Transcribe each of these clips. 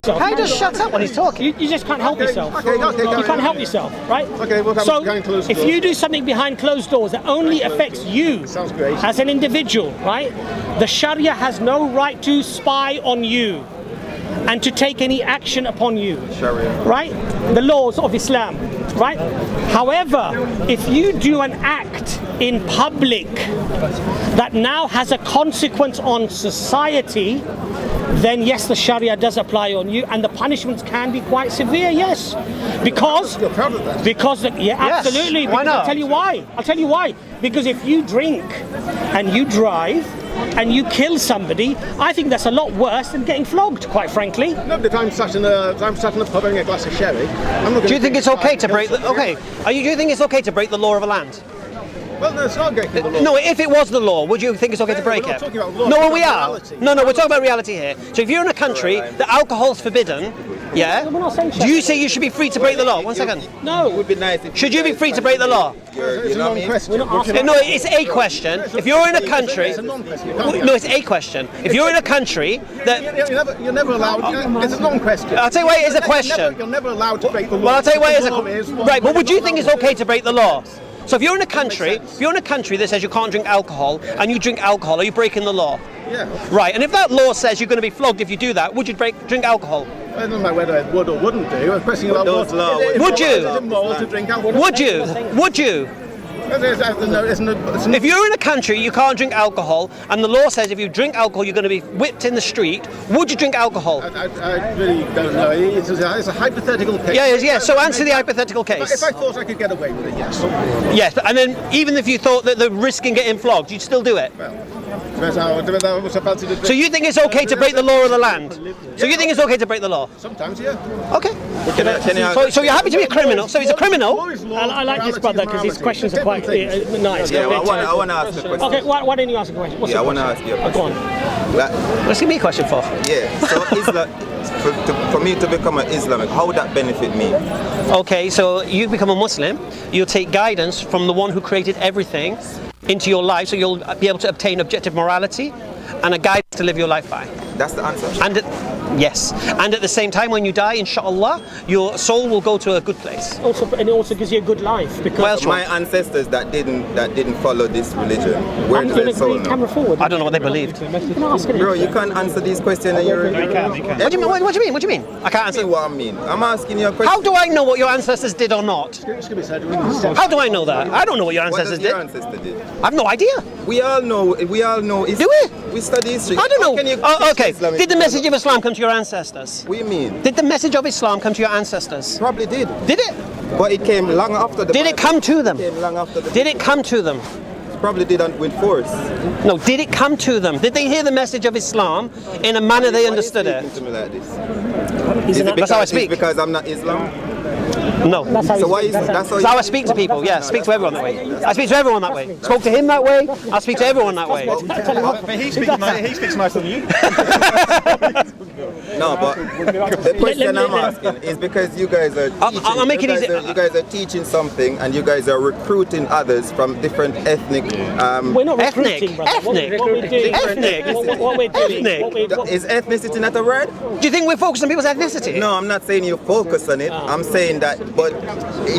Can you just shut up when he's talking? You just can't help yourself. Okay, You can't help yourself, right? Okay, well, so behind closed doors. if you do something behind closed doors that only affects you Sounds great. as an individual, right? The Sharia has no right to spy on you and to take any action upon you. Sharia. Right? The laws of Islam, right? However, if you do an act in public that now has a consequence on society, then yes, the Sharia does apply on you, and the punishments can be quite severe, yes. Because, You're proud of that. yeah, Yes. absolutely. Why Because not? I'll tell you why. Because if you drink and you drive and you kill somebody, I think that's a lot worse than getting flogged, quite frankly. No, but if I'm sat in a pub having a glass of sherry, I'm not. Do you think it's okay to break the... Okay, do you think it's okay to break the law of a land? Well, no, it's not breaking the law. No, if it was the law, would you think it's okay to break we're not it? talking about law, No, we're we talking are. about reality. No, we're talking about reality here. So if you're in a country that alcohol's forbidden, yeah, We're not saying do you say you should be free to break the law? One second. No. It would be nice if Should you be free to break the law? It's a non-question. No, it's a question. If you're in a country... It's a non-question. No, it's a question. If you're in a country that... You're never allowed. It's a non-question. I'll tell you why it is a question. You're never allowed to break the law. Well, I'll tell you why it is The law is a... one Right, but way would you or think it's another. okay to break the law? So if you're in a country, sense. if you're in a country that says you can't drink alcohol, and you drink alcohol, are you breaking the law? Yeah. Right, and if that law says you're going to be flogged if you do that, would you drink alcohol? I don't know whether I would or wouldn't do. I'm questioning about Those laws would- Would you? Is it moral to drink alcohol? Would you? Would you? If you're in a country you can't drink alcohol, and the law says if you drink alcohol you're going to be whipped in the street, would you drink alcohol? I really don't know. It's a hypothetical case. Yeah. So answer the hypothetical case. If I thought I could get away with it, yes. Yes, and then even if you thought that the risk in getting flogged, you'd still do it. So you think it's okay to break the law of the land? So you think it's okay to break the law? Sometimes, yeah. Okay. Can I So you're happy to be a criminal? So he's a criminal? I like this brother because his questions are quite nice. Yeah, I want to ask a question. Okay, why don't you ask a question? What's Yeah, I the want to question? ask you a Go question. on. Like, What's give me a question for? yeah, so Islam, for me to become an Islamic, how would that benefit me? Okay, so you become a Muslim, you'll take guidance from the one who created everything into your life, so you'll be able to obtain objective morality and a guide to live your life by. That's the answer? And yes, and at the same time when you die, inshallah, your soul will go to a good place. And it also gives you a good life because Well, My ancestors that didn't follow this religion, where do their soul camera now? forward. I don't know what they believed. Can I ask it? Bro, you can't answer these questions and you're... What do you mean? What do you mean? What do you mean? I can't See answer. what I mean? I'm asking you a question. How do I know what your ancestors did or not? How do I know that? I don't know what your What ancestors does your did. ancestor did? I've no idea. We all know. Do we? We study history. I don't How know. can you Oh, teach okay. Islamic Did the people? message of Islam come to your ancestors? What do you mean? Did the message of Islam come to your ancestors? Probably did. Did it? But it came long after the Did it Bible. come to them? It came long after the Did it come to them? Probably didn't with force. No, did it come to them? Did they hear the message of Islam in a manner they understood Why are it? you speaking to me like this? Is it That's how I because- speak. It's because I'm not Islam? No. So why is that's how That's how I speak to people. Yeah, speak to everyone that way. I speak to everyone that way. Spoke to him that way. I speak to everyone that way. He speaks nicer than you. No, but the question I'm asking is because you guys are teaching, I'll make it easy. you guys are teaching something and you guys are recruiting others from different ethnic. We're not Ethnic. recruiting, brother. Ethnic. What we're doing, Ethnic. what we're doing, Ethnic. Is ethnicity not a word? Do you think we're focused on people's ethnicity? No, I'm not saying you focus on it. I'm saying that, but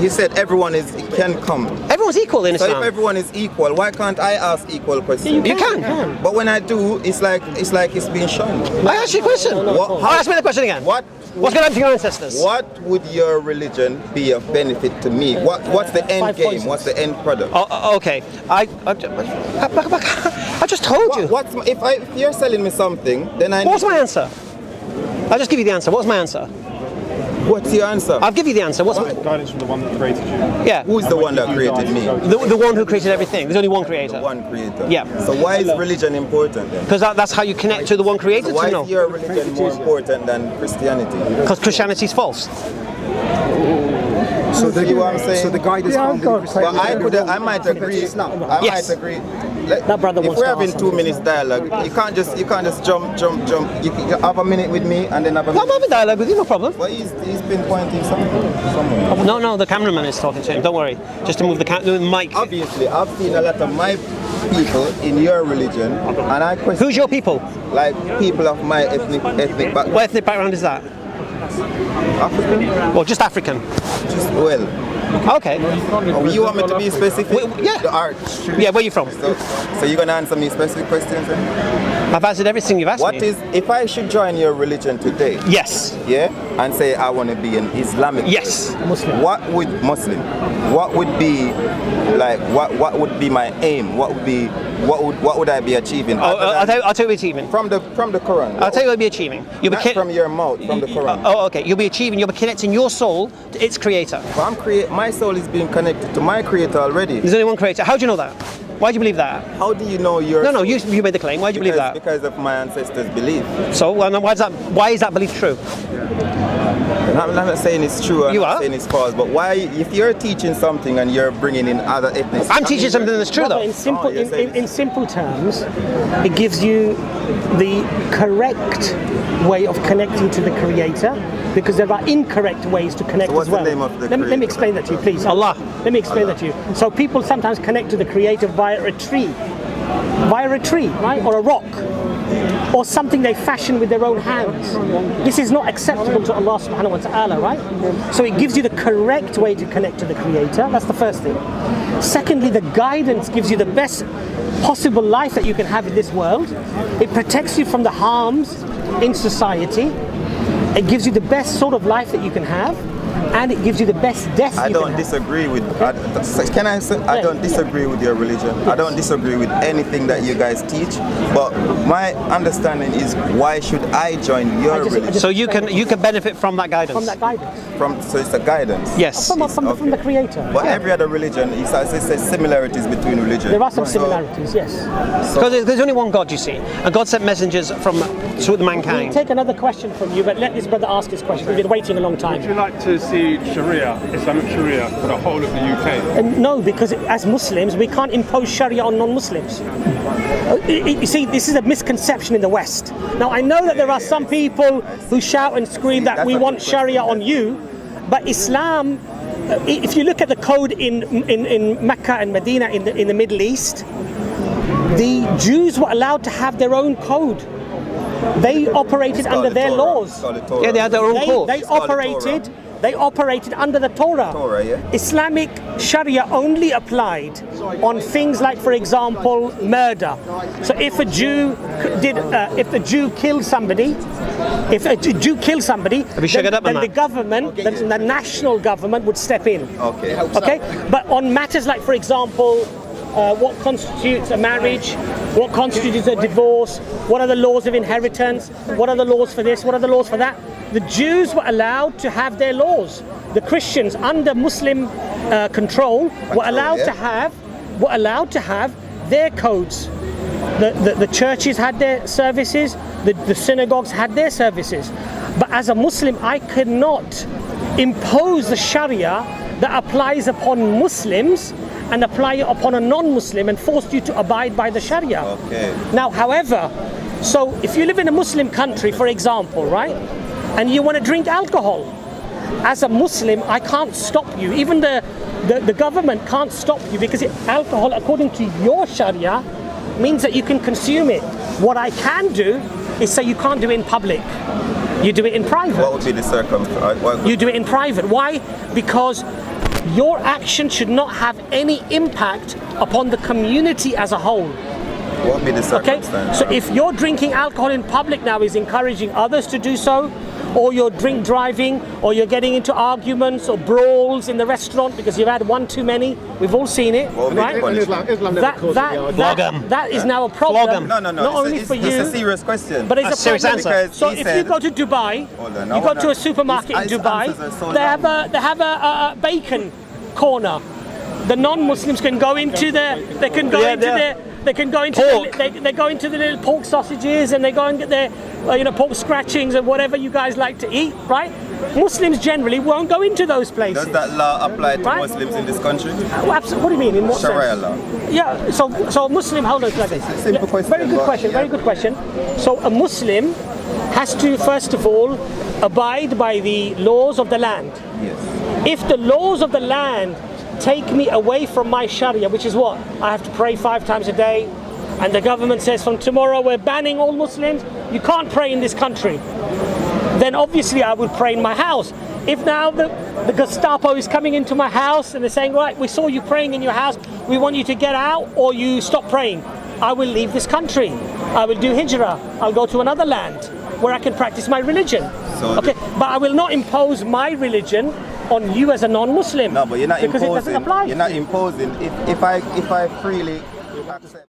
you said everyone can come. Everyone's equal in So if Islam. everyone is equal, why can't I ask equal questions? You can. But when I do, it's like it's being shunned. I asked you a question. Ask me the question again. What's going to happen to your ancestors? What would your religion be of benefit to me? What's the end 5 game? points. What's the end product? Okay. I just told you. If you're selling me something, then I. What's my answer? I'll just give you the answer. What's my answer? What's your answer? I'll give you the answer. What's Guidance from the one that created you. yeah? Who's the one that created me? The one who created everything. There's only one creator. One creator. Yeah. So why is religion important then? Because that's how you connect to the one creator. So why To know. is your religion more important than Christianity? Because Christianity's false. So see what I'm saying? So the guide is found in Well, I might agree. I Yes. might agree. That brother If wants we're to having ask 2 minutes dialogue, you can't just jump. You have a minute with me and then have a I'm minute. having dialogue with you, no problem. Well, he's pinpointing somewhere. No, the cameraman is talking to him. Don't worry. Just to move the mic. Obviously, I've seen a lot of my people in your religion, and I question. Who's your people? Like people of my ethnic background. What ethnic background is that? African? Or just African? Just, well, Okay. you want me to be specific? Yeah. Art. Yeah, where are you from? So you're gonna answer me specific questions? Then? I've answered everything you've asked What me. is, if I should join your religion today? Yes. Yeah, and say I want to be an Islamic. Yes. Muslim. What would be like? What would be my aim? What would I be achieving? I'll tell you what you're achieving. From the Quran. I'll tell you what you'll be achieving. You'll Not from your mouth, from the Quran. Oh, okay. You'll be connecting your soul to its creator. But my soul is being connected to my creator already. There's only one creator. How do you know that? Why do you believe that? How do you know your No, you made the claim. Why do you believe that? Because of my ancestors' belief. So, why is that belief true? I'm not saying it's true, I'm You not are? saying it's false, but why, if you're teaching something and you're bringing in other ethnicities... I'm teaching something that's true, Brother, though. in simple terms, it gives you the correct way of connecting to the Creator, because there are incorrect ways to connect So what's as well. the name of the let me Creator? explain that to you, please. Allah. Let me explain that to you. So people sometimes connect to the Creator via a tree, right, or a rock, or something they fashion with their own hands. This is not acceptable to Allah subhanahu wa ta'ala, right? So it gives you the correct way to connect to the Creator. That's the first thing. Secondly, the guidance gives you the best possible life that you can have in this world. It protects you from the harms in society. It gives you the best sort of life that you can have, and it gives you the best death I you don't can have. disagree with. Can I say? I don't disagree with your religion. I don't disagree with anything that you guys teach. But my understanding is, why should I join your religion? So you can benefit from that guidance. From that guidance. So it's a guidance. Yes. From the Creator. But every other religion, it says similarities between religions. There are some similarities, yes. Because there's only one God, you see, and God sent messengers to We'll mankind. take another question from you, but let this brother ask his question. We've been waiting a long time. Would you like to see Sharia, Islamic Sharia, for the whole of the UK? No, because as Muslims, we can't impose Sharia on non-Muslims. You see, this is a misconception in the West. Now, I know that there are some people who shout and scream that we want Sharia on you, but Islam, if you look at the code in Mecca and Medina in the Middle East, the Jews were allowed to have their own code. They operated under their laws. Yeah, they had their own code. They operated under the Torah. Yeah. Islamic Sharia only applied on things like, for example, murder. So if a Jew killed somebody, then the government, the national government would step in. Okay. But on matters like, for example, what constitutes a marriage, what constitutes a divorce, what are the laws of inheritance, what are the laws for this, what are the laws for that, the Jews were allowed to have their laws. The Christians, under Muslim control, were allowed to have their codes. The churches had their services, the synagogues had their services. But as a Muslim, I cannot impose the Sharia that applies upon Muslims and apply it upon a non-Muslim and force you to abide by the Sharia. Okay. Now, however, so if you live in a Muslim country, for example, right, and you want to drink alcohol, as a Muslim, I can't stop you. Even the government can't stop you, because alcohol, according to your Sharia, means that you can consume it. What I can do is say you can't do it in public. You do it in private. What would be the circumstance? You do it in private. Why? Because your action should not have any impact upon the community as a whole. What would be the Okay? circumstance? So if you're drinking alcohol in public now is encouraging others to do so, or you're drink driving, or you're getting into arguments or brawls in the restaurant because you've had one too many, we've all seen it, What would be right? the punishment? Islam never calls it the idea. That is now a problem. Flog 'em. No. Not only for you, It's a serious question. but it's A a serious problem. answer. Because So he if said- you go to Dubai, Hold on, you I go wanna- to a supermarket in his Dubai, answers are so they have a bacon corner. The non-Muslims can go into they can go into the little pork sausages, and they go and get their pork scratchings and whatever you guys like to eat, right? Muslims generally won't go into those places. Does that law apply to Right? Muslims in this country? Oh, absolutely. What do you mean? In what Sharia sense? law. Yeah, so a Muslim, hold on a second. Simple question, Very good but- question, very good question. So a Muslim has to, first of all, abide by the laws of the land. Yes. If the laws of the land take me away from my Sharia, which is what? I have to pray 5 times a day, and the government says from tomorrow we're banning all Muslims, you can't pray in this country. then obviously I would pray in my house. If now the Gestapo is coming into my house and they're saying, right, we saw you praying in your house, we want you to get out or you stop praying, I will leave this country. I will do hijrah. I'll go to another land where I can practice my religion. Okay, but I will not impose my religion on you as a non-Muslim. No, but you're not because imposing. it doesn't apply. You're not imposing. If I freely accept.